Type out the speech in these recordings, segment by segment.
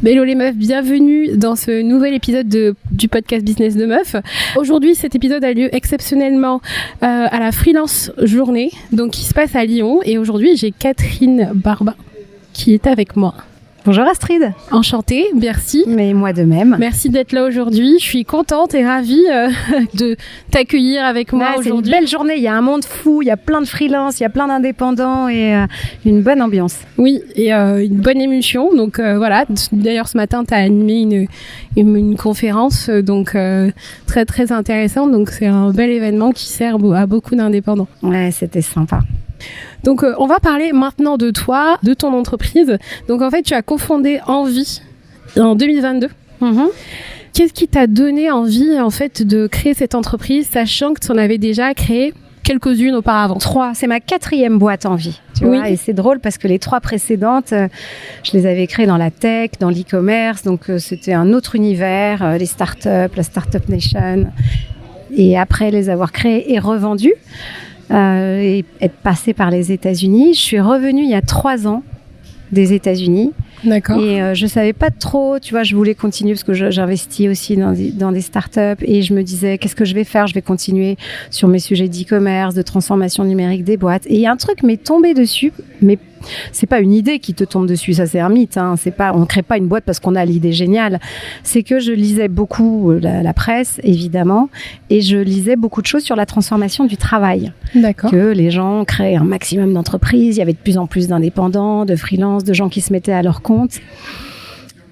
Hello les meufs, bienvenue dans ce nouvel épisode du podcast Business de Meufs. Aujourd'hui, cet épisode a lieu exceptionnellement à la Freelance Journée, donc qui se passe à Lyon. Et aujourd'hui, j'ai Catherine Barba qui est avec moi. Bonjour Astrid. Enchantée, merci. Mais moi de même. Merci d'être là aujourd'hui. Je suis contente et ravie de t'accueillir avec moi aujourd'hui. C'est une belle journée, il y a un monde fou, il y a plein de freelance, il y a plein d'indépendants et une bonne ambiance. Oui, et une bonne émulsion. Donc voilà, d'ailleurs ce matin, tu as animé une conférence, donc très très intéressante. Donc c'est un bel événement qui sert à beaucoup d'indépendants. Ouais, c'était sympa. Donc, on va parler maintenant de toi, de ton entreprise. Donc, en fait, tu as cofondé Envie en 2022. Qu'est-ce qui t'a donné envie, en fait, de créer cette entreprise, sachant que tu en avais déjà créé quelques-unes auparavant? 3, c'est ma 4e boîte Envie. Tu vois, et c'est drôle parce que les 3 précédentes, je les avais créées dans la tech, dans l'e-commerce. Donc, c'était un autre univers, les startups, la Startup Nation. Et après les avoir créées et revendues, et être passée par les États-Unis. Je suis revenue il y a 3 ans des États-Unis. D'accord. Et je savais pas trop, tu vois, je voulais continuer parce que j'investis aussi dans des startups et je me disais qu'est-ce que je vais faire? Je vais continuer sur mes sujets d'e-commerce, de transformation numérique des boîtes. Et il y a un truc m'est tombé dessus, mais c'est pas une idée qui te tombe dessus, ça c'est un mythe, hein. C'est pas, on crée pas une boîte parce qu'on a l'idée géniale. C'est que je lisais beaucoup la presse, évidemment, et je lisais beaucoup de choses sur la transformation du travail. D'accord. Que les gens créent un maximum d'entreprises, il y avait de plus en plus d'indépendants, de freelance, de gens qui se mettaient à leur compte.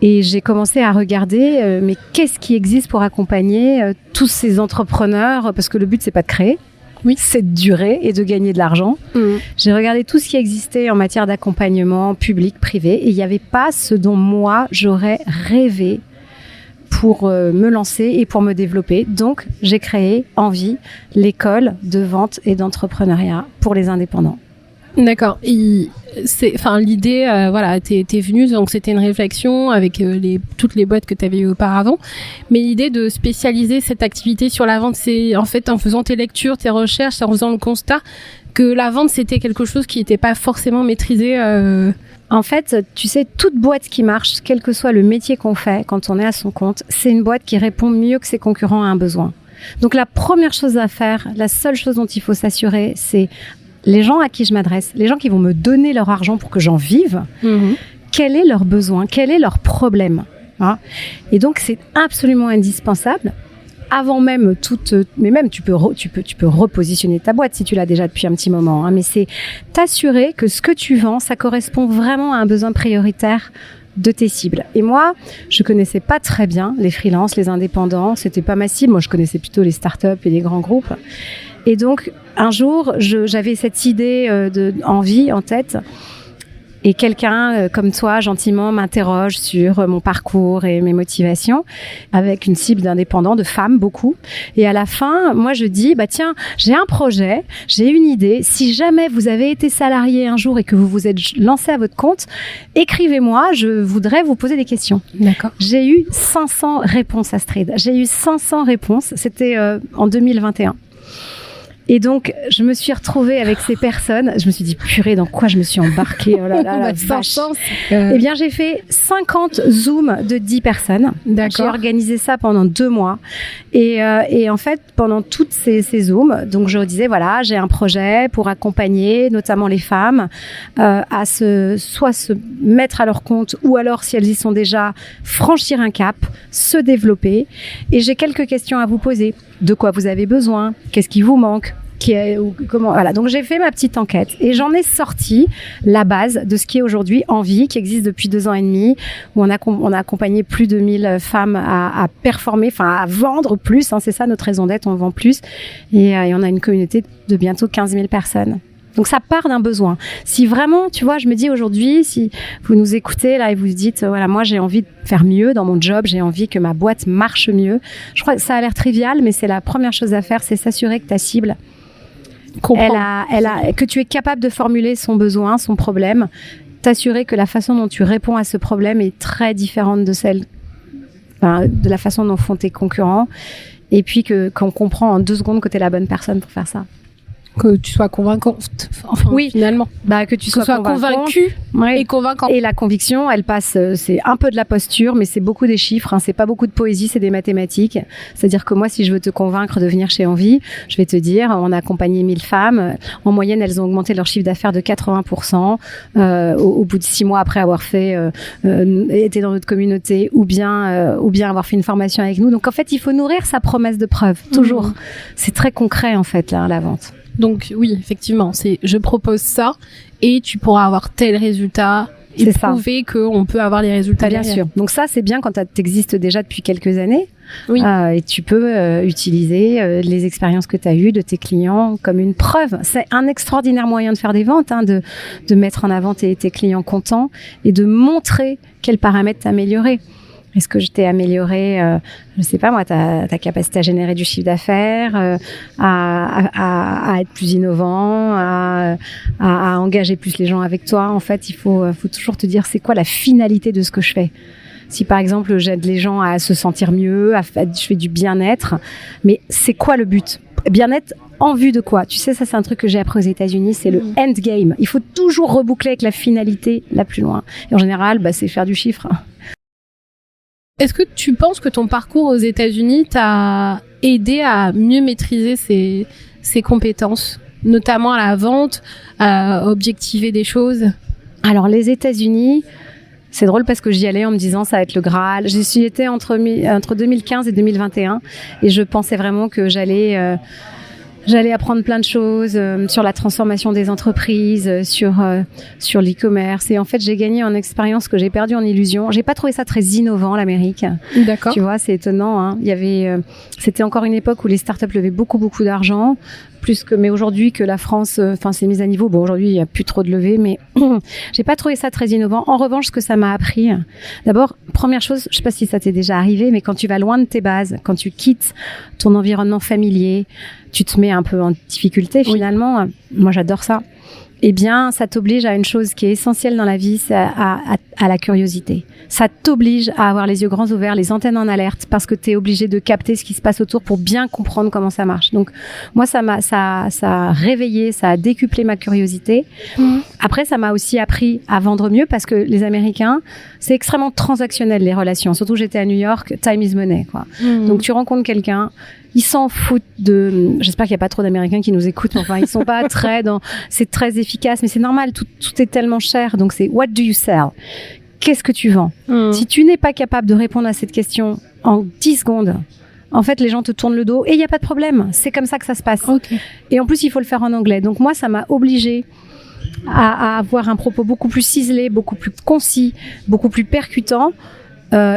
Et j'ai commencé à regarder, mais qu'est-ce qui existe pour accompagner tous ces entrepreneurs? Parce que le but, c'est pas de créer. Oui, c'est de durer et de gagner de l'argent. J'ai regardé tout ce qui existait en matière d'accompagnement public, privé, et il n'y avait pas ce dont moi, j'aurais rêvé pour me lancer et pour me développer. Donc, j'ai créé Envie, l'école de vente et d'entrepreneuriat pour les indépendants. D'accord. L'idée, voilà, t'es venue, donc c'était une réflexion avec toutes les boîtes que tu avais eues auparavant. Mais l'idée de spécialiser cette activité sur la vente, c'est en fait en faisant tes lectures, tes recherches, en faisant le constat que la vente, c'était quelque chose qui n'était pas forcément maîtrisé. En fait, tu sais, toute boîte qui marche, quel que soit le métier qu'on fait quand on est à son compte, c'est une boîte qui répond mieux que ses concurrents à un besoin. Donc la première chose à faire, la seule chose dont il faut s'assurer, c'est les gens à qui je m'adresse, les gens qui vont me donner leur argent pour que j'en vive, quel est leur besoin, quel est leur problème, hein? Et donc, c'est absolument indispensable. Avant même mais même tu peux repositionner ta boîte si tu l'as déjà depuis un petit moment, hein, mais c'est t'assurer que ce que tu vends, ça correspond vraiment à un besoin prioritaire de tes cibles. Et moi, je connaissais pas très bien les freelances, les indépendants, c'était pas ma cible. Moi, je connaissais plutôt les startups et les grands groupes. Et donc, un jour, j'avais cette idée d'Envie en tête. Et quelqu'un comme toi, gentiment, m'interroge sur mon parcours et mes motivations avec une cible d'indépendants, de femmes, beaucoup. Et à la fin, moi, je dis, tiens, j'ai un projet, j'ai une idée. Si jamais vous avez été salarié un jour et que vous vous êtes lancé à votre compte, écrivez-moi, je voudrais vous poser des questions. D'accord. J'ai eu 500 réponses, Astrid. J'ai eu 500 réponses. C'était en 2021. Et donc, je me suis retrouvée avec ces personnes. Je me suis dit, purée, dans quoi je me suis embarquée? Oh là là, la vache. Eh bien, j'ai fait 50 Zooms de 10 personnes. D'accord. J'ai organisé ça pendant 2 mois. Et en fait, pendant toutes ces Zooms, donc je disais, voilà, j'ai un projet pour accompagner notamment les femmes à soit se mettre à leur compte ou alors, si elles y sont déjà, franchir un cap, se développer. Et j'ai quelques questions à vous poser. De quoi vous avez besoin? Qu'est-ce qui vous manque? Comment, voilà. Donc j'ai fait ma petite enquête et j'en ai sorti la base de ce qui est aujourd'hui Envie, qui existe depuis 2 ans et demi, où on a accompagné plus de 1000 femmes à performer, enfin à vendre plus, hein, c'est ça notre raison d'être, on vend plus, et on a une communauté de bientôt 15 000 personnes. Donc ça part d'un besoin. Si vraiment, tu vois, je me dis aujourd'hui, si vous nous écoutez là et vous dites, voilà, moi j'ai envie de faire mieux dans mon job, j'ai envie que ma boîte marche mieux. Je crois que ça a l'air trivial, mais c'est la première chose à faire, c'est s'assurer que ta cible, que tu es capable de formuler son besoin, son problème, t'assurer que la façon dont tu réponds à ce problème est très différente de la façon dont font tes concurrents, et puis qu'on comprend en 2 secondes que tu es la bonne personne pour faire ça. Que tu sois convaincante, enfin, oui, finalement. Que tu sois convaincu et convaincant. Et la conviction, elle passe, c'est un peu de la posture, mais c'est beaucoup des chiffres, c'est pas beaucoup de poésie, c'est des mathématiques. C'est-à-dire que moi, si je veux te convaincre de venir chez Envie, je vais te dire, on a accompagné 1000 femmes. En moyenne, elles ont augmenté leur chiffre d'affaires de 80%, au bout de 6 mois après avoir été dans notre communauté, ou bien avoir fait une formation avec nous. Donc, en fait, il faut nourrir sa promesse de preuve, toujours. C'est très concret, en fait, là, la vente. Donc oui, effectivement, c'est je propose ça et tu pourras avoir tel résultat et prouver qu'on peut avoir les résultats bien derrière. sûr. Donc ça, c'est bien quand t'existes déjà depuis quelques années. Oui. Et tu peux utiliser les expériences que tu as eues de tes clients comme une preuve. C'est un extraordinaire moyen de faire des ventes, de mettre en avant tes clients contents et de montrer quels paramètres t'as améliorés. Est-ce que je t'ai amélioré, je sais pas moi, ta capacité à générer du chiffre d'affaires, à être plus innovant, à engager plus les gens avec toi. En fait, il faut toujours te dire c'est quoi la finalité de ce que je fais. Si par exemple j'aide les gens à se sentir mieux, je fais du bien-être, mais c'est quoi le but ? Bien-être en vue de quoi ? Tu sais, ça c'est un truc que j'ai appris aux États-Unis, c'est le endgame. Il faut toujours reboucler avec la finalité la plus loin. Et en général, c'est faire du chiffre. Est-ce que tu penses que ton parcours aux États-Unis t'a aidé à mieux maîtriser ces compétences, notamment à la vente, à objectiver des choses ? Alors, les États-Unis, c'est drôle parce que j'y allais en me disant ça va être le Graal. J'y suis été entre 2015 et 2021 et je pensais vraiment que j'allais apprendre plein de choses sur la transformation des entreprises, sur l'e-commerce. Et en fait, j'ai gagné en expérience que j'ai perdu en illusion. J'ai pas trouvé ça très innovant, l'Amérique. D'accord. Tu vois, c'est étonnant. Il y avait, c'était encore une époque où les startups levaient beaucoup d'argent. Mais aujourd'hui que la France, s'est mise à niveau. Bon, aujourd'hui, il y a plus trop de levées, mais j'ai pas trouvé ça très innovant. En revanche, ce que ça m'a appris, d'abord, première chose, je sais pas si ça t'est déjà arrivé, mais quand tu vas loin de tes bases, quand tu quittes ton environnement familier, tu te mets un peu en difficulté finalement. Moi, j'adore ça. Eh bien, ça t'oblige à une chose qui est essentielle dans la vie, c'est à la curiosité. Ça t'oblige à avoir les yeux grands ouverts, les antennes en alerte, parce que t'es obligé de capter ce qui se passe autour pour bien comprendre comment ça marche. Donc, moi, ça a réveillé, ça a décuplé ma curiosité. Après, ça m'a aussi appris à vendre mieux, parce que les Américains, c'est extrêmement transactionnel, les relations. Surtout, j'étais à New York, time is money, quoi. Donc, tu rencontres quelqu'un, ils s'en foutent j'espère qu'il n'y a pas trop d'Américains qui nous écoutent, mais enfin, ils sont pas c'est très efficace, mais c'est normal, tout est tellement cher. Donc, c'est what do you sell? Qu'est-ce que tu vends? Si tu n'es pas capable de répondre à cette question en 10 secondes, en fait, les gens te tournent le dos et il n'y a pas de problème. C'est comme ça que ça se passe. Okay. Et en plus, il faut le faire en anglais. Donc, moi, ça m'a obligée à avoir un propos beaucoup plus ciselé, beaucoup plus concis, beaucoup plus percutant.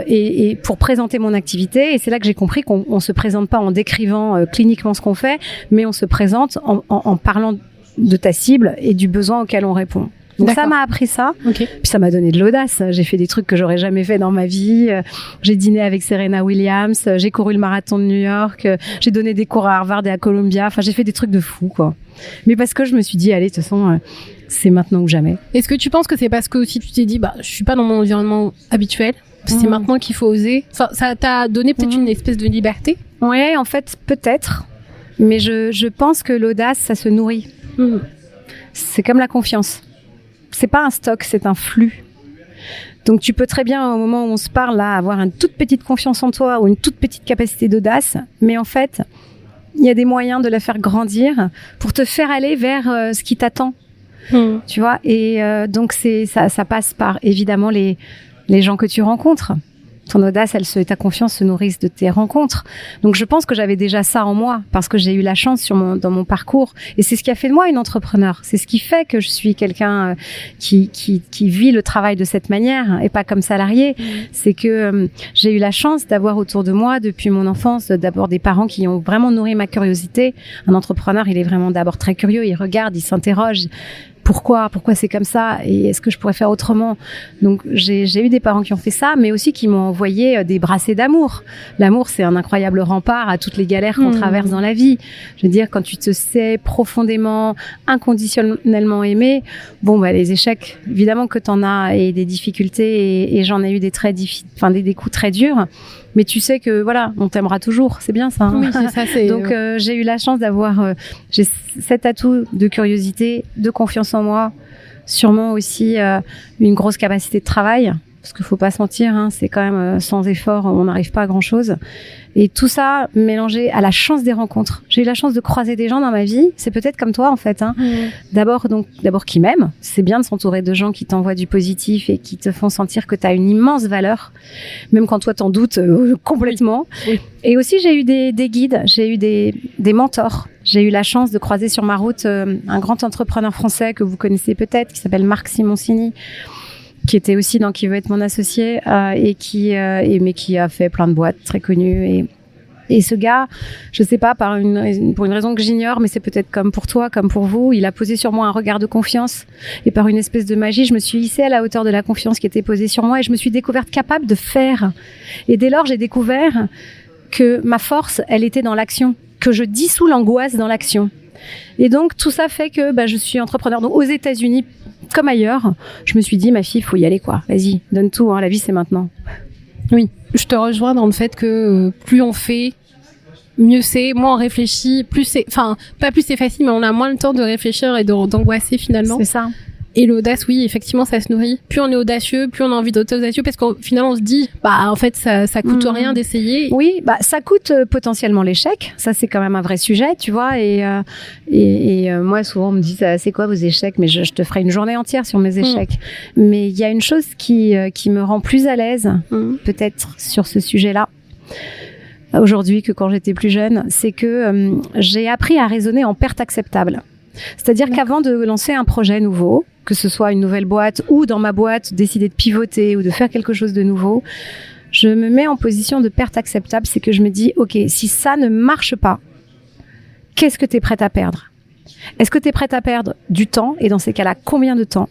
Et pour présenter mon activité, et c'est là que j'ai compris qu'on se présente pas en décrivant cliniquement ce qu'on fait, mais on se présente en parlant de ta cible et du besoin auquel on répond. Donc ça m'a appris ça, puis ça m'a donné de l'audace. J'ai fait des trucs que j'aurais jamais fait dans ma vie. J'ai dîné avec Serena Williams, j'ai couru le marathon de New York, j'ai donné des cours à Harvard et à Columbia. Enfin, j'ai fait des trucs de fou, quoi. Mais parce que je me suis dit, allez, de toute façon, c'est maintenant ou jamais. Est-ce que tu penses que c'est parce que aussi tu t'es dit, je suis pas dans mon environnement habituel? C'est maintenant qu'il faut oser. Enfin, ça t'a donné peut-être une espèce de liberté. Ouais, en fait, peut-être. Mais je pense que l'audace, ça se nourrit. C'est comme la confiance. C'est pas un stock, c'est un flux. Donc, tu peux très bien, au moment où on se parle, là, avoir une toute petite confiance en toi ou une toute petite capacité d'audace. Mais en fait, il y a des moyens de la faire grandir pour te faire aller vers ce qui t'attend. Tu vois? Et donc, ça passe par, évidemment, les gens que tu rencontres. Ton audace, ta confiance se nourrissent de tes rencontres. Donc, je pense que j'avais déjà ça en moi parce que j'ai eu la chance dans mon parcours. Et c'est ce qui a fait de moi une entrepreneur. C'est ce qui fait que je suis quelqu'un qui vit le travail de cette manière et pas comme salarié. C'est que j'ai eu la chance d'avoir autour de moi, depuis mon enfance, d'abord des parents qui ont vraiment nourri ma curiosité. Un entrepreneur, il est vraiment d'abord très curieux. Il regarde, il s'interroge. pourquoi c'est comme ça et est-ce que je pourrais faire autrement. Donc j'ai eu des parents qui ont fait ça, mais aussi qui m'ont envoyé des brassées d'amour. L'amour, c'est un incroyable rempart à toutes les galères qu'on traverse dans la vie. Je veux dire, quand tu te sais profondément, inconditionnellement aimé, bon bah les échecs, évidemment que t'en as, et des difficultés, et j'en ai eu des des coups très durs. Mais tu sais que voilà, on t'aimera toujours, c'est bien ça. Hein. Oui, c'est ça. Donc j'ai eu la chance d'avoir j'ai cet atout de curiosité, de confiance en moi, sûrement aussi une grosse capacité de travail, parce qu'il faut pas se mentir, hein, c'est quand même sans effort, on n'arrive pas à grand chose. Et tout ça mélangé à la chance des rencontres. J'ai eu la chance de croiser des gens dans ma vie. C'est peut-être comme toi en fait. Hein. D'abord qui m'aiment. C'est bien de s'entourer de gens qui t'envoient du positif et qui te font sentir que tu as une immense valeur, même quand toi t'en doutes complètement. Oui. Et aussi j'ai eu des guides, j'ai eu des mentors. J'ai eu la chance de croiser sur ma route un grand entrepreneur français que vous connaissez peut-être, qui s'appelle Marc Simoncini, qui était aussi dans Qui veut être mon associé mais qui a fait plein de boîtes très connues. Et ce gars, je sais pas, pour une raison que j'ignore, mais c'est peut-être comme pour toi, comme pour vous, il a posé sur moi un regard de confiance. Et par une espèce de magie, je me suis hissée à la hauteur de la confiance qui était posée sur moi et je me suis découverte capable de faire. Et dès lors, j'ai découvert que ma force, elle était dans l'action, que je dissous l'angoisse dans l'action. Et donc, tout ça fait que je suis entrepreneur. Donc, aux États-Unis, comme ailleurs, je me suis dit, ma fille, faut y aller, quoi. Vas-y, donne tout, hein, la vie, c'est maintenant. Oui, je te rejoins dans le fait que plus on fait, mieux c'est, moins on réfléchit, pas plus c'est facile, mais on a moins le temps de réfléchir et d'angoisser finalement. C'est ça. Et l'audace, oui, effectivement, ça se nourrit. Plus on est audacieux, plus on a envie d'être audacieux, parce qu'au final, on se dit, en fait, ça coûte rien d'essayer. Oui, ça coûte potentiellement l'échec. Ça, c'est quand même un vrai sujet, tu vois. Et moi, souvent, on me dit, c'est quoi vos échecs? Mais je te ferai une journée entière sur mes échecs. Mais il y a une chose qui me rend plus à l'aise, peut-être sur ce sujet-là, aujourd'hui, que quand j'étais plus jeune, c'est que j'ai appris à raisonner en perte acceptable. C'est-à-dire qu'avant de lancer un projet nouveau, que ce soit une nouvelle boîte ou dans ma boîte, décider de pivoter ou de faire quelque chose de nouveau, je me mets en position de perte acceptable. C'est que je me dis, OK, si ça ne marche pas, qu'est-ce que tu es prête à perdre? Est-ce que tu es prête à perdre du temps? Et dans ces cas-là, combien de temps?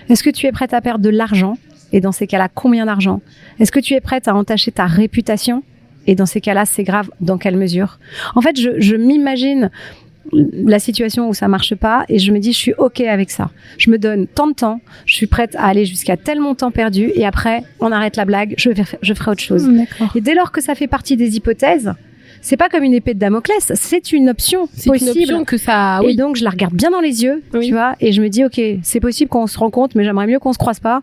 Est-ce que tu es prête à perdre de l'argent? Et dans ces cas-là, combien d'argent? Est-ce que tu es prête à entacher ta réputation? Et dans ces cas-là, c'est grave, dans quelle mesure? En fait, je m'imagine la situation où ça marche pas et je me dis je suis OK avec ça. Je me donne tant de temps, je suis prête à aller jusqu'à tel montant perdu et après on arrête la blague, je ferai autre chose. Et dès lors que ça fait partie des hypothèses, c'est pas comme une épée de Damoclès, c'est une option possible. C'est une option que ça. Oui. Et donc je la regarde bien dans les yeux, tu vois, et je me dis OK, c'est possible qu'on se rencontre, mais j'aimerais mieux qu'on se croise pas.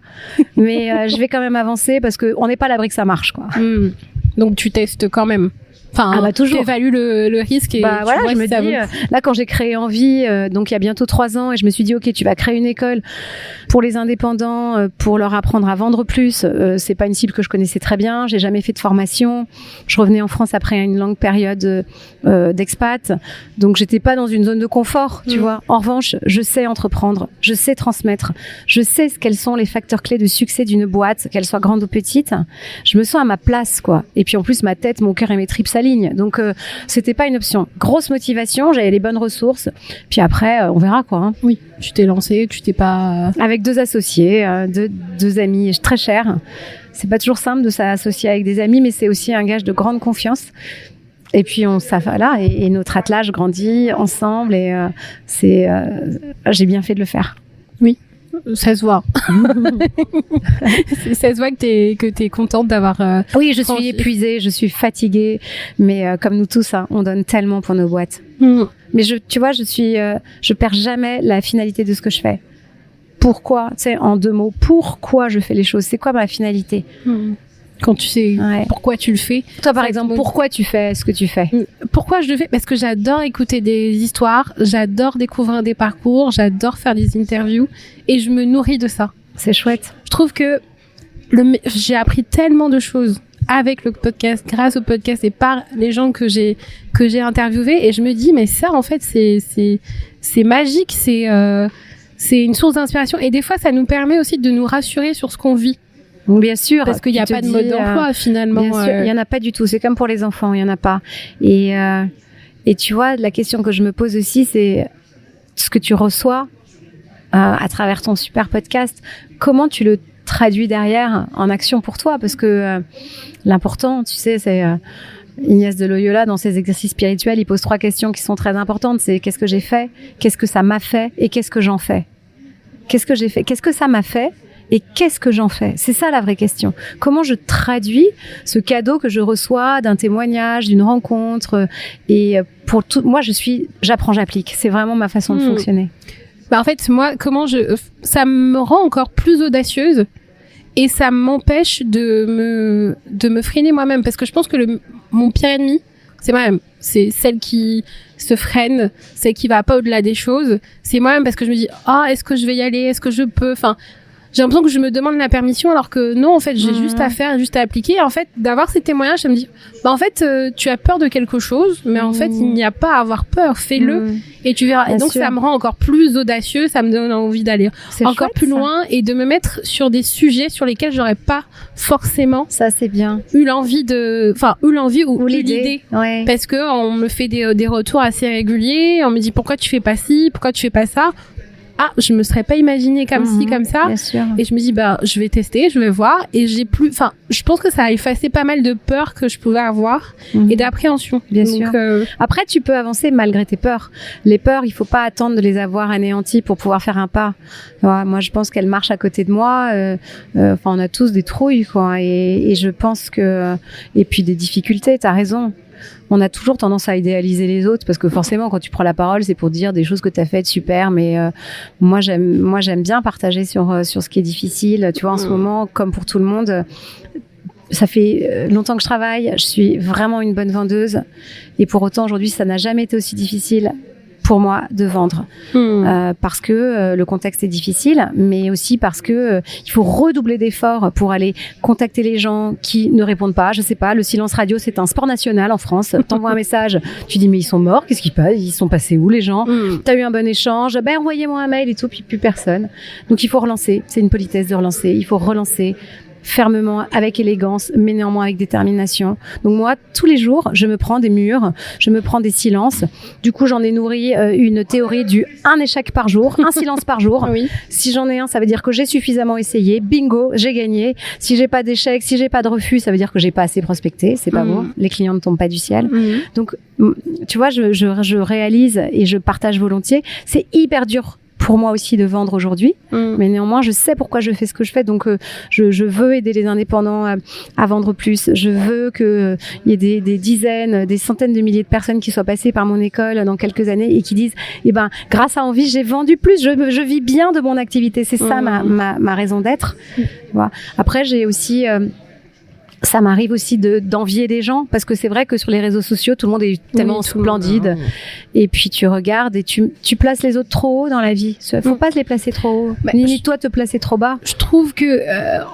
Mais je vais quand même avancer parce que on n'est pas à l'abri que ça marche, quoi. Donc tu testes quand même. Enfin, toujours. T'évalues le risque et voilà, je me dis, là, quand j'ai créé Envie, donc il y a bientôt 3 ans, et je me suis dit, OK, tu vas créer une école pour les indépendants, pour leur apprendre à vendre plus. C'est pas une cible que je connaissais très bien. J'ai jamais fait de formation. Je revenais en France après une longue période d'expat. Donc, j'étais pas dans une zone de confort, tu vois. En revanche, je sais entreprendre. Je sais transmettre. Je sais quels sont les facteurs clés de succès d'une boîte, qu'elle soit grande ou petite. Je me sens à ma place, quoi. Et puis, en plus, ma tête, mon cœur et mes tripes s'alignent. Donc, c'était pas une option. Grosse motivation. J'avais les bonnes ressources. Puis après, on verra, quoi. Hein. Oui. Tu t'es lancé, tu t'es pas... Avec 2 associés, deux amis très chers. C'est pas toujours simple de s'associer avec des amis, mais c'est aussi un gage de grande confiance. Et puis et notre attelage grandit ensemble et j'ai bien fait de le faire. Oui, ça se voit. Ça se voit que t'es contente d'avoir... Oui, je suis épuisée, je suis fatiguée, mais comme nous tous, hein, on donne tellement pour nos boîtes. Mais tu vois, je perds jamais la finalité de ce que je fais. Pourquoi, tu sais, en 2 mots, pourquoi je fais les choses? C'est quoi ma finalité? Quand tu sais pourquoi tu le fais. Toi, par exemple, pourquoi tu fais ce que tu fais? Pourquoi je le fais? Parce que j'adore écouter des histoires, j'adore découvrir des parcours, j'adore faire des interviews et je me nourris de ça. C'est chouette. Je trouve que j'ai appris tellement de choses avec le podcast, grâce au podcast et par les gens que j'ai interviewés et je me dis mais ça en fait c'est magique, c'est une source d'inspiration et des fois ça nous permet aussi de nous rassurer sur ce qu'on vit. Bien sûr. Parce qu'il n'y a pas de mode d'emploi, finalement. Bien sûr, il n'y en a pas du tout. C'est comme pour les enfants, il n'y en a pas. Et tu vois, la question que je me pose aussi, c'est ce que tu reçois, à travers ton super podcast, comment tu le traduis derrière en action pour toi? Parce que l'important, tu sais, c'est Ignace de Loyola, dans ses exercices spirituels, il pose 3 questions qui sont très importantes. C'est qu'est-ce que j'ai fait, qu'est-ce que ça m'a fait et qu'est-ce que j'en fais. Qu'est-ce que j'ai fait, qu'est-ce que ça m'a fait et qu'est-ce que j'en fais. C'est ça la vraie question. Comment je traduis ce cadeau que je reçois d'un témoignage, d'une rencontre, et pour tout, moi j'apprends, j'applique. C'est vraiment ma façon de fonctionner. Bah en fait, moi, ça me rend encore plus audacieuse et ça m'empêche de me freiner moi-même, parce que je pense que mon pire ennemi, c'est moi-même. C'est celle qui se freine, celle qui va pas au-delà des choses. C'est moi-même, parce que je me dis, est-ce que je vais y aller? Est-ce que je peux? Enfin, j'ai l'impression que je me demande la permission, alors que non, en fait, j'ai juste à faire, juste à appliquer. Et en fait, d'avoir ces témoignages, ça me dit, en fait, tu as peur de quelque chose, mais en fait, il n'y a pas à avoir peur. Fais-le et tu verras. Et donc, ça me rend encore plus audacieux, ça me donne envie d'aller encore plus loin et de me mettre sur des sujets sur lesquels j'aurais pas forcément eu l'envie ou l'idée. Ouais. Parce que on me fait des retours assez réguliers, on me dit pourquoi tu fais pas ci, pourquoi tu fais pas ça. Je me serais pas imaginé comme ci, comme ça. Bien sûr. Et je me dis, je vais tester, je vais voir. Et je pense que ça a effacé pas mal de peurs que je pouvais avoir et d'appréhension. Bien sûr. Après, tu peux avancer malgré tes peurs. Les peurs, il faut pas attendre de les avoir anéanties pour pouvoir faire un pas. Moi, je pense qu'elles marchent à côté de moi. On a tous des trouilles, quoi. Et je pense et puis des difficultés, t'as raison. On a toujours tendance à idéaliser les autres, parce que forcément, quand tu prends la parole, c'est pour dire des choses que tu as faites super. Mais moi, j'aime bien partager sur ce qui est difficile. Tu vois, en ce moment, comme pour tout le monde, ça fait longtemps que je travaille. Je suis vraiment une bonne vendeuse. Et pour autant, aujourd'hui, ça n'a jamais été aussi difficile pour moi de vendre, parce que le contexte est difficile, mais aussi parce que il faut redoubler d'efforts pour aller contacter les gens qui ne répondent pas. Je sais pas, le silence radio, c'est un sport national en France. T'envoies un message, tu dis mais ils sont morts, qu'est-ce qui passe, ils sont passés où les gens? T'as eu un bon échange, envoyez-moi un mail et tout, puis plus personne. Donc il faut relancer, c'est une politesse de relancer, il faut relancer fermement, avec élégance, mais néanmoins avec détermination. Donc moi, tous les jours, je me prends des murs, je me prends des silences. Du coup, j'en ai nourri une théorie du un échec par jour, un silence par jour. Oui. Si j'en ai un, ça veut dire que j'ai suffisamment essayé. Bingo, j'ai gagné. Si j'ai pas d'échec, si j'ai pas de refus, ça veut dire que j'ai pas assez prospecté. C'est pas bon. Les clients ne tombent pas du ciel. Donc, tu vois, je réalise et je partage volontiers. C'est hyper dur pour moi aussi de vendre aujourd'hui, mais néanmoins je sais pourquoi je fais ce que je fais, donc je veux aider les indépendants à vendre plus. Je veux qu'il y ait des dizaines, des centaines de milliers de personnes qui soient passées par mon école dans quelques années et qui disent grâce à Envie j'ai vendu plus, je vis bien de mon activité. C'est ça ma raison d'être. Voilà. Après j'ai aussi ça m'arrive aussi d'envier des gens, parce que c'est vrai que sur les réseaux sociaux, tout le monde est tellement splendide. Et puis tu regardes et tu places les autres trop haut dans la vie. Faut pas se les placer trop haut. Ni toi te placer trop bas. Je trouve que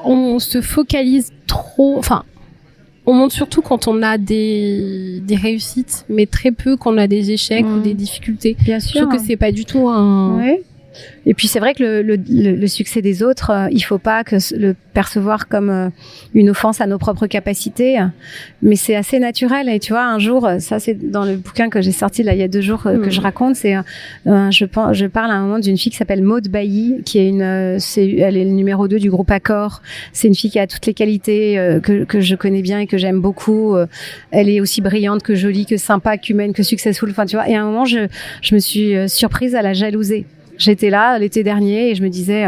on se focalise trop. Enfin, on montre surtout quand on a des réussites, mais très peu quand on a des échecs ou des difficultés. Bien sûr. Je trouve que c'est pas du tout un. Oui. Et puis c'est vrai que le succès des autres, il faut pas le percevoir comme une offense à nos propres capacités, mais c'est assez naturel. Et tu vois, un jour, ça c'est dans le bouquin que j'ai sorti là il y a 2 jours que je raconte, c'est je parle à un moment d'une fille qui s'appelle Maud Bailly, qui est elle est le numéro 2 du groupe Accor. C'est une fille qui a toutes les qualités que je connais bien et que j'aime beaucoup. Elle est aussi brillante que jolie, que sympa, qu'humaine, que successful. Enfin, tu vois. Et à un moment, je me suis surprise à la jalouser. J'étais là l'été dernier et je me disais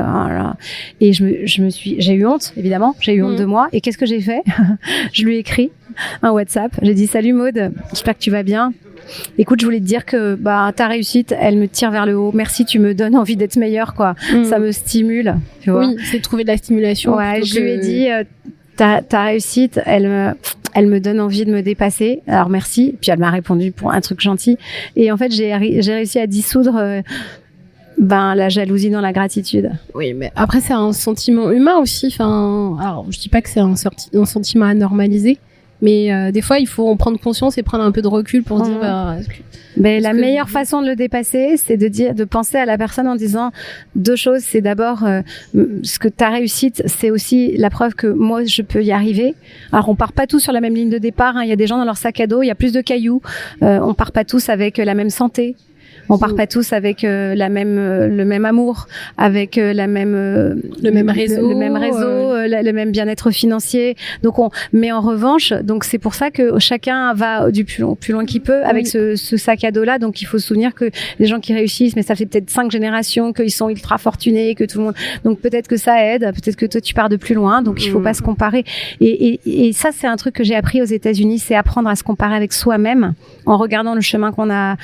et j'ai eu honte, évidemment, j'ai eu honte de moi. Et qu'est-ce que j'ai fait? Je lui ai écrit un WhatsApp. J'ai dit salut Maud, j'espère que tu vas bien. Écoute, je voulais te dire que ta réussite, elle me tire vers le haut. Merci, tu me donnes envie d'être meilleure, quoi. Ça me stimule, tu vois. Oui, c'est trouver de la stimulation. Ouais, je lui ai dit ta réussite, elle me donne envie de me dépasser. Alors merci. Puis elle m'a répondu pour un truc gentil. Et en fait, j'ai réussi à dissoudre la jalousie dans la gratitude. Oui, mais après c'est un sentiment humain aussi. Enfin, alors je dis pas que c'est un sentiment à normaliser, mais des fois il faut en prendre conscience et prendre un peu de recul pour dire. La meilleure façon de le dépasser, c'est de penser à la personne en disant 2 choses. C'est d'abord ce que ta réussite, c'est aussi la preuve que moi je peux y arriver. Alors on part pas tous sur la même ligne de départ. Il y a des gens dans leur sac à dos, il y a plus de cailloux. On part pas tous avec la même santé. On part pas tous avec le même amour, avec le même réseau, le même bien-être financier. Donc mais en revanche, donc c'est pour ça que chacun va du plus loin qu'il peut avec ce sac à dos là. Donc il faut se souvenir que les gens qui réussissent, mais ça fait peut-être 5 générations qu'ils sont ultra fortunés, que tout le monde. Donc peut-être que ça aide, peut-être que toi tu pars de plus loin. Donc il faut pas se comparer. Et ça c'est un truc que j'ai appris aux États-Unis, c'est apprendre à se comparer avec soi-même en regardant le chemin qu'on a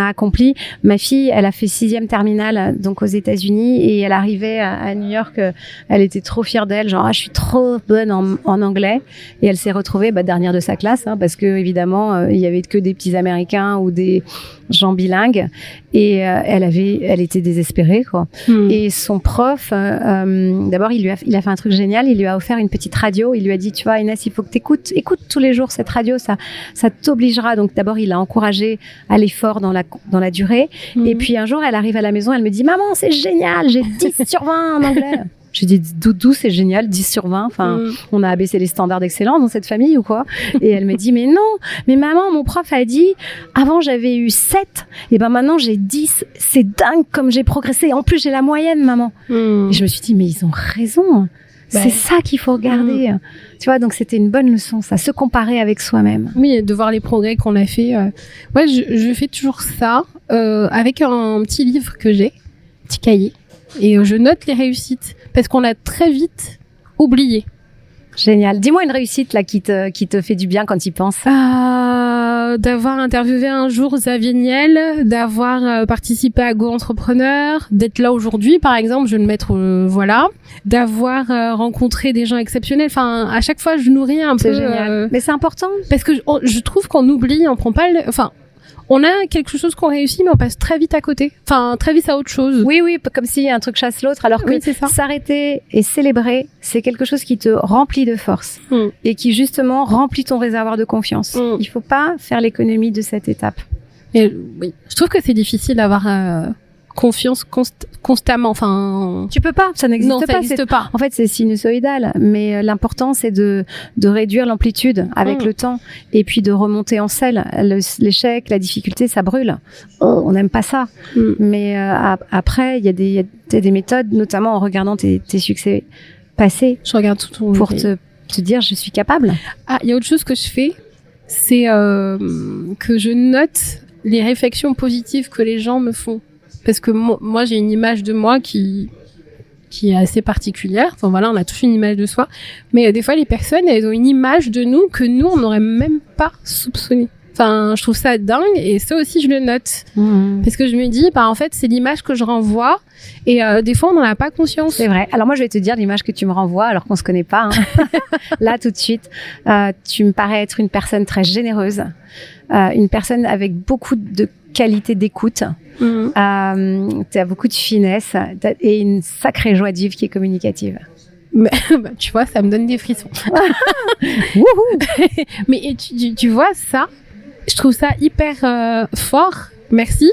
accompli. Ma fille, elle a fait 6e terminale donc aux États-Unis et elle arrivait à New York, elle était trop fière d'elle, genre je suis trop bonne en anglais, et elle s'est retrouvée dernière de sa classe parce que évidemment il y avait que des petits Américains ou des gens bilingues, et elle était désespérée quoi. Et son prof d'abord il a fait un truc génial, il lui a offert une petite radio, il lui a dit tu vois Inès, il faut que écoute tous les jours cette radio, ça t'obligera. Donc d'abord il l'a encouragée à l'effort dans la durée, et puis un jour elle arrive à la maison, elle me dit maman c'est génial, j'ai 10 sur 20 en anglais. J'ai dit doudou c'est génial, 10 sur 20, enfin on a abaissé les standards d'excellence dans cette famille ou quoi? Et elle me dit mais non, mais maman mon prof a dit avant j'avais eu 7 et maintenant j'ai 10, c'est dingue comme j'ai progressé, en plus j'ai la moyenne maman. Et je me suis dit mais ils ont raison. C'est ça qu'il faut regarder. Tu vois, donc c'était une bonne leçon, ça, se comparer avec soi-même. Oui, de voir les progrès qu'on a fait. Ouais, je fais toujours ça avec un petit livre que j'ai, petit cahier, et je note les réussites parce qu'on l'a très vite oublié. Génial. Dis-moi une réussite là qui te fait du bien quand tu y penses. D'avoir interviewé un jour Xavier Niel, d'avoir participé à Go Entrepreneur, d'être là aujourd'hui par exemple, je vais le mettre d'avoir rencontré des gens exceptionnels. Enfin, à chaque fois je nourris un peu. C'est génial. Mais c'est important parce que je trouve qu'on oublie, on prend pas on a quelque chose qu'on réussit, mais on passe très vite à côté. Enfin, très vite à autre chose. Oui, comme si un truc chasse l'autre, alors que s'arrêter et célébrer, c'est quelque chose qui te remplit de force et qui justement remplit ton réservoir de confiance. Il faut pas faire l'économie de cette étape. Et oui, je trouve que c'est difficile d'avoir confiance constamment. Enfin, tu peux pas, ça n'existe pas. Non, ça n'existe pas. En fait, c'est sinusoïdal, mais l'important c'est de réduire l'amplitude avec le temps et puis de remonter en selle. L'échec, la difficulté, ça brûle. On n'aime pas ça. Mais après, il y a des méthodes, notamment en regardant tes succès passés. Je regarde tout pour te dire je suis capable. Ah, il y a autre chose que je fais, c'est que je note les réflexions positives que les gens me font. Parce que moi, j'ai une image de moi qui est assez particulière. Enfin voilà, on a tous une image de soi. Mais des fois, les personnes, elles ont une image de nous que nous, on n'aurait même pas soupçonné. Enfin, je trouve ça dingue. Et ça aussi, je le note. Parce que je me dis, en fait, c'est l'image que je renvoie. Et des fois, on n'en a pas conscience. C'est vrai. Alors moi, je vais te dire l'image que tu me renvoies, alors qu'on se connaît pas. Là, tout de suite, tu me parais être une personne très généreuse. Une personne avec beaucoup de qualité d'écoute. Tu as beaucoup de finesse et une sacrée joie de vivre qui est communicative. Mais, tu vois, ça me donne des frissons. Mais tu vois ça, je trouve ça hyper fort. Merci.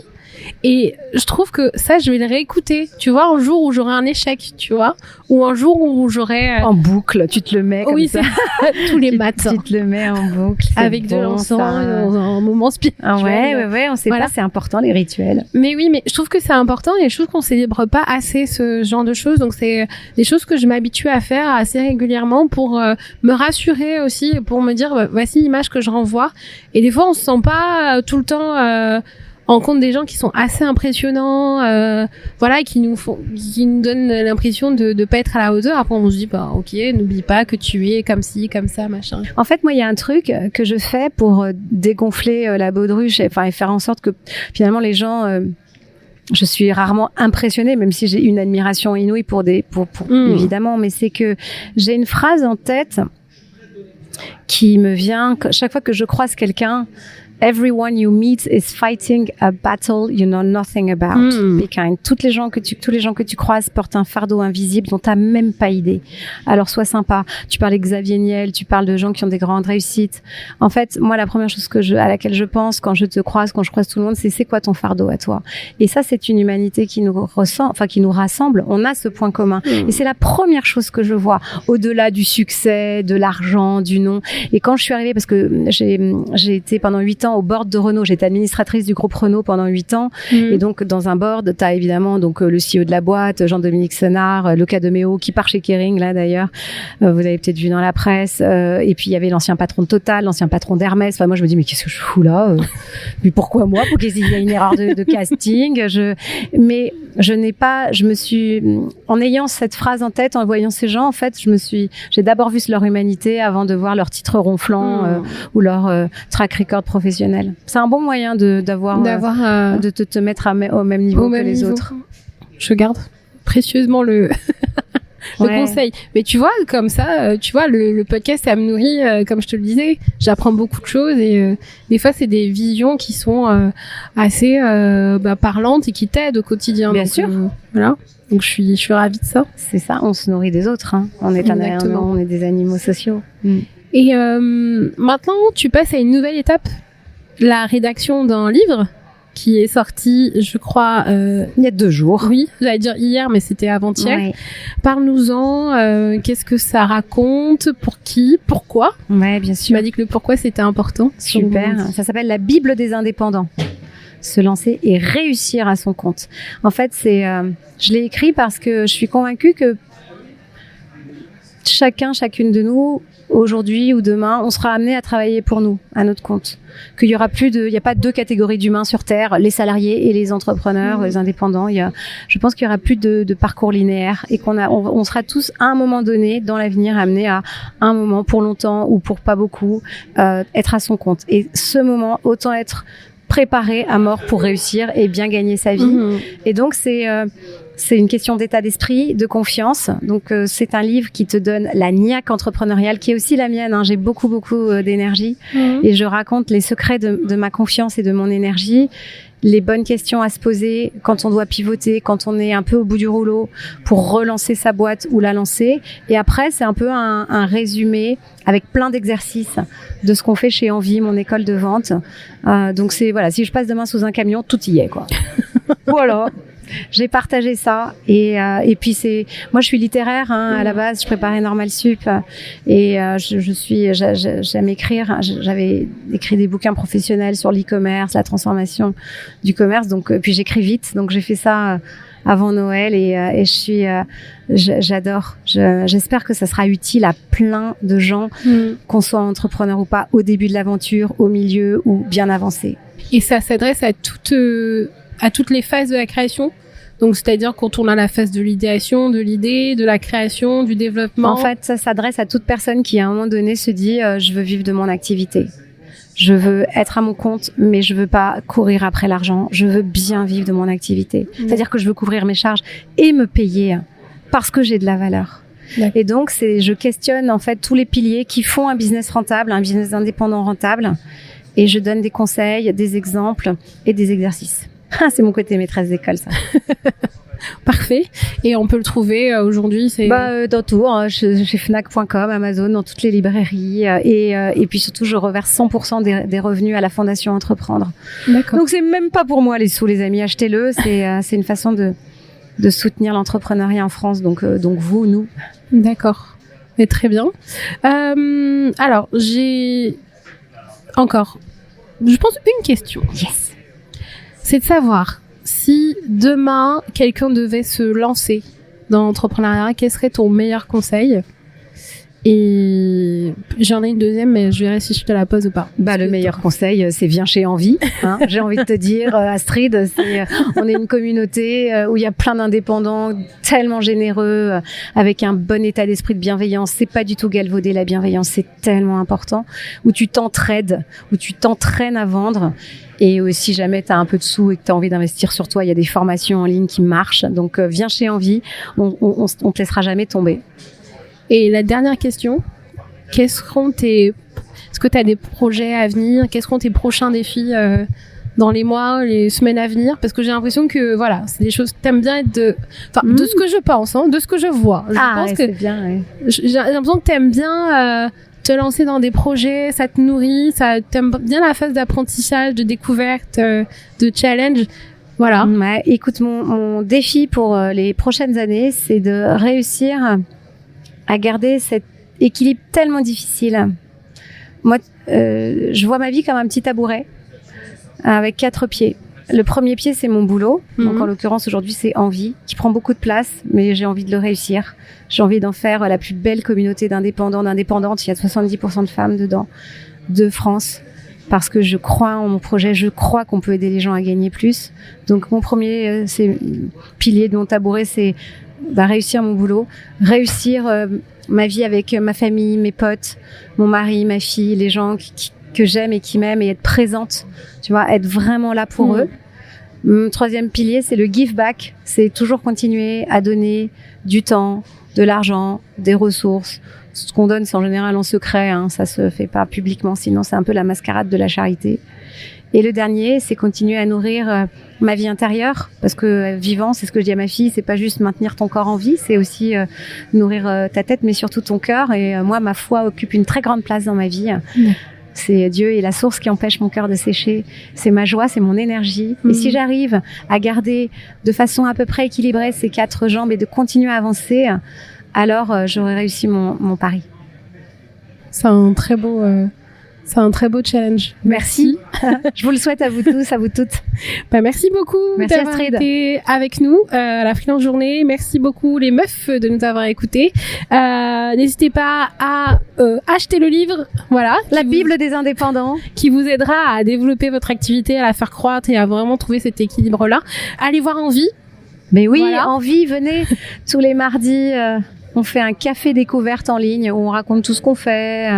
Et je trouve que ça, je vais le réécouter. Tu vois, un jour où j'aurai un échec, tu vois, ou un jour où j'aurai en boucle, tu te le mets comme ça. Tous les matins. Tu te le mets en boucle avec de l'encens, un moment spirituel. Ouais, on sait pas, c'est important les rituels. Mais oui, mais je trouve que c'est important et je trouve qu'on célèbre pas assez ce genre de choses. Donc c'est des choses que je m'habitue à faire assez régulièrement pour me rassurer aussi, pour me dire voici l'image que je renvoie. Et des fois, on se sent pas tout le temps rencontre des gens qui sont assez impressionnants, qui nous donnent l'impression de pas être à la hauteur. Après, on se dit, ok, n'oublie pas que tu es comme ci, comme ça, machin. En fait, moi, il y a un truc que je fais pour dégonfler la baudruche, et faire en sorte que finalement les gens, je suis rarement impressionnée, même si j'ai une admiration inouïe pour évidemment, mais c'est que j'ai une phrase en tête qui me vient chaque fois que je croise quelqu'un. Everyone you meet is fighting a battle you know nothing about. Be kind. Tous les gens que tu croises portent un fardeau invisible dont t'as même pas idée. Alors sois sympa. Tu parles de Xavier Niel, tu parles de gens qui ont des grandes réussites. En fait, moi, la première chose à laquelle je pense quand je te croise, quand je croise tout le monde, c'est quoi ton fardeau à toi? Et ça, c'est une humanité qui nous rassemble. On a ce point commun. Et c'est la première chose que je vois, au-delà du succès, de l'argent, du nom. Et quand je suis arrivée, parce que j'ai été pendant 8 ans 8 ans au board de Renault. J'étais administratrice du groupe Renault pendant 8 ans. Et donc, dans un board, t'as évidemment donc le CEO de la boîte, Jean-Dominique Senard, Luca de Meo, qui part chez Kering, là, d'ailleurs. Vous avez peut-être vu dans la presse. Et puis, il y avait l'ancien patron de Total, l'ancien patron d'Hermès. Enfin, moi, je me dis, mais qu'est-ce que je fous là? Mais pourquoi moi? Pour qu'il y ait une erreur de casting? Mais je n'ai pas, en ayant cette phrase en tête, en voyant ces gens, en fait, j'ai d'abord vu leur humanité avant de voir leur titre ronflant ou leur track record professionnel. C'est un bon moyen de te mettre au même niveau que les autres. Je garde précieusement le conseil. Mais tu vois, comme ça, le podcast, ça me nourrit, comme je te le disais. J'apprends beaucoup de choses et des fois, c'est des visions qui sont assez parlantes et qui t'aident au quotidien. Bien sûr. Voilà. Donc, je suis ravie de ça. C'est ça, on se nourrit des autres. Hein. On est des animaux sociaux. Et maintenant, tu passes à une nouvelle étape, la rédaction d'un livre qui est sorti, je crois... il y a 2 jours. Oui, j'allais dire hier, mais c'était avant-hier. Ouais. Parle-nous-en, qu'est-ce que ça raconte, pour qui, pourquoi? Ouais, bien sûr. Tu m'as dit que le pourquoi, c'était important. Super, ça s'appelle la Bible des indépendants. Se lancer et réussir à son compte. En fait, je l'ai écrit parce que je suis convaincue que chacune de nous, aujourd'hui ou demain, on sera amené à travailler pour nous, à notre compte. Qu'il y aura il y a pas 2 catégories d'humains sur Terre, les salariés et les entrepreneurs, les indépendants. Je pense qu'il y aura plus de parcours linéaire et on sera tous à un moment donné dans l'avenir amenés à un moment, pour longtemps ou pour pas beaucoup, être à son compte. Et ce moment, autant être préparé à mort pour réussir et bien gagner sa vie. Et donc c'est une question d'état d'esprit, de confiance. Donc c'est un livre qui te donne la niaque entrepreneuriale, qui est aussi la mienne. Hein. J'ai beaucoup d'énergie et je raconte les secrets de ma confiance et de mon énergie, les bonnes questions à se poser quand on doit pivoter, quand on est un peu au bout du rouleau pour relancer sa boîte ou la lancer. Et après, c'est un peu un résumé avec plein d'exercices de ce qu'on fait chez Envie, mon école de vente. Donc si je passe demain sous un camion, tout y est, quoi. Voilà. J'ai partagé ça et puis moi je suis littéraire à la base, je préparais Normal Sup et j'aime écrire. J'avais écrit des bouquins professionnels sur l'e-commerce, la transformation du commerce, donc puis j'écris vite, donc j'ai fait ça avant Noël et j'adore. J'espère que ça sera utile à plein de gens, qu'on soit entrepreneur ou pas, au début de l'aventure, au milieu ou bien avancé. Et ça s'adresse à toutes les phases de la création. Donc, c'est-à-dire quand on a la phase de l'idéation, de l'idée, de la création, du développement. En fait, ça s'adresse à toute personne qui, à un moment donné, se dit je veux vivre de mon activité. Je veux être à mon compte, mais je veux pas courir après l'argent. Je veux bien vivre de mon activité. C'est-à-dire que je veux couvrir mes charges et me payer parce que j'ai de la valeur. D'accord. Et donc, je questionne en fait tous les piliers qui font un business rentable, un business indépendant rentable. Et je donne des conseils, des exemples et des exercices. C'est mon côté maîtresse d'école, ça. Parfait. Et on peut le trouver aujourd'hui, dans tout, chez Fnac.com, Amazon, dans toutes les librairies. Et puis surtout, je reverse 100% des revenus à la Fondation Entreprendre. D'accord. Donc c'est même pas pour moi les sous, les amis. Achetez-le. C'est une façon de soutenir l'entrepreneuriat en France. Donc vous, nous. D'accord. Mais très bien. Alors, j'ai encore, je pense, une question. Yes. C'est de savoir si demain, quelqu'un devait se lancer dans l'entrepreneuriat, quel serait ton meilleur conseil? Et j'en ai une deuxième, mais je verrai si je te la pose ou pas. Le meilleur conseil, c'est viens chez Envie. Hein. J'ai envie de te dire, Astrid, on est une communauté où il y a plein d'indépendants tellement généreux, avec un bon état d'esprit de bienveillance. C'est pas du tout galvaudé, la bienveillance, c'est tellement important. Où tu t'entraides, où tu t'entraînes à vendre. Et si jamais tu as un peu de sous et que tu as envie d'investir sur toi, il y a des formations en ligne qui marchent. Donc viens chez Envie, on te laissera jamais tomber. Et la dernière question, est-ce que tu as des projets à venir? Quels seront tes prochains défis dans les mois, les semaines à venir? Parce que j'ai l'impression que voilà, c'est des choses que tu aimes bien de ce que je pense, de ce que je vois. Je pense que c'est bien, ouais. J'ai l'impression que tu aimes bien te lancer dans des projets, ça te nourrit, t'aimes bien la phase d'apprentissage, de découverte, de challenge. Voilà. Ouais, écoute, mon défi pour les prochaines années, c'est de réussir à garder cet équilibre tellement difficile. Moi, je vois ma vie comme un petit tabouret avec 4 pieds. Le premier pied, c'est mon boulot. Donc, en l'occurrence, aujourd'hui, c'est Envie, qui prend beaucoup de place, mais j'ai envie de le réussir. J'ai envie d'en faire la plus belle communauté d'indépendantes. Il y a 70% de femmes dedans, de France. Parce que je crois en mon projet, je crois qu'on peut aider les gens à gagner plus. Donc, mon premier pilier de mon tabouret, c'est réussir mon boulot, réussir ma vie avec ma famille, mes potes, mon mari, ma fille, les gens que j'aime et qui m'aiment, et être présente, tu vois, être vraiment là pour eux. Mon troisième pilier, c'est le give back. C'est toujours continuer à donner du temps, de l'argent, des ressources. Ce qu'on donne, c'est en général en secret, hein, ça se fait pas publiquement, sinon c'est un peu la mascarade de la charité. Et le dernier, c'est continuer à nourrir ma vie intérieure, parce que vivant, c'est ce que je dis à ma fille, c'est pas juste maintenir ton corps en vie, c'est aussi nourrir ta tête, mais surtout ton cœur. Et moi, ma foi occupe une très grande place dans ma vie. C'est Dieu et la source qui empêche mon cœur de sécher. C'est ma joie, c'est mon énergie. Et si j'arrive à garder de façon à peu près équilibrée ces 4 jambes et de continuer à avancer, alors j'aurai réussi mon pari. C'est un très beau challenge. Merci. Je vous le souhaite à vous tous, à vous toutes. Merci beaucoup d'avoir été avec nous à la Freelance Journée. Merci beaucoup les meufs de nous avoir écoutés. N'hésitez pas à acheter le livre, voilà, La Bible des indépendants, qui vous aidera à développer votre activité, à la faire croître et à vraiment trouver cet équilibre-là. Allez voir Envie. Mais oui, voilà. Envie, venez tous les mardis. On fait un café découverte en ligne où on raconte tout ce qu'on fait.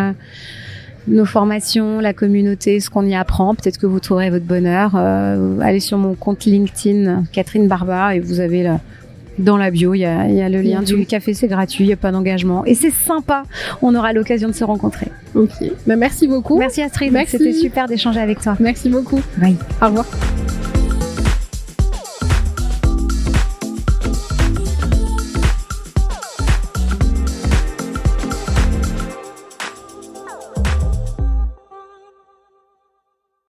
Nos formations, la communauté, ce qu'on y apprend. Peut-être que vous trouverez votre bonheur. Allez sur mon compte LinkedIn, Catherine Barba, et vous avez dans la bio, il y a le lien du café, c'est gratuit, il n'y a pas d'engagement. Et c'est sympa, on aura l'occasion de se rencontrer. Ok, merci beaucoup. Merci Astrid, c'était super d'échanger avec toi. Merci beaucoup. Bye. Au revoir.